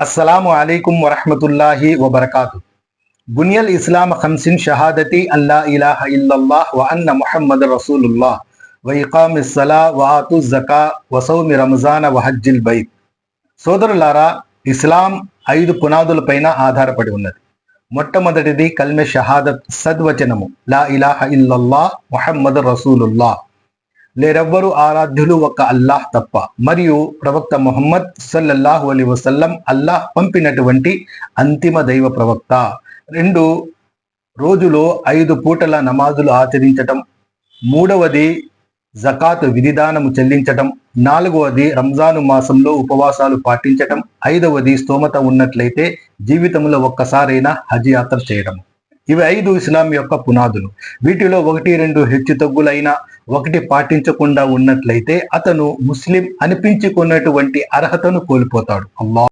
अस्सलामु अलैकुम वरहमतुल्लाहि वबरकातुहू। बुनियल इस्लाम खमसिन शहादती अल्ला इलाहा इल्लल्लाह व अन्न मुहम्मद रसूलुल्लाह व इकामिस सला व आतुज ज़का व सौम रमज़ान व हज्जिल बैत। సోదరులారా, ఇస్లాం 5 పునాదులపైన ఆధారపడి ఉన్నది. మొట్టమొదటిది కల్మె షహాదత్, సద్వచనము లా ఇలాహ ఇల్లల్లాహ్ ముహమ్మద్ రసూలుల్లాహ్, లేరెవ్వరు ఆరాధ్యులు ఒక్క అల్లాహ్ తప్ప, మరియు ప్రవక్త ముహమ్మద్ సల్లల్లాహు అలైహి వసల్లం అల్లాహ్ పంపినటువంటి అంతిమ దైవ ప్రవక్త. 2, రోజులో 5 పూటల నమాజులు ఆచరించటం. 3వది జకాత్ విధిదానము చెల్లించటం. 4వది రంజాను మాసంలో ఉపవాసాలు పాటించటం. 5వది స్తోమత ఉన్నట్లయితే జీవితంలో ఒక్కసారైనా హజ్ యాత్ర చేయడం. ఇవి 5 ఇస్లాం యొక్క పునాదులు. వీటిలో 1-2 హెచ్చు తగ్గులైనా, ఒకటి పాటించకుండా ఉన్నట్లయితే అతను ముస్లిం అనిపించుకున్నటువంటి అర్హతను కోల్పోతాడు. అల్లాహ్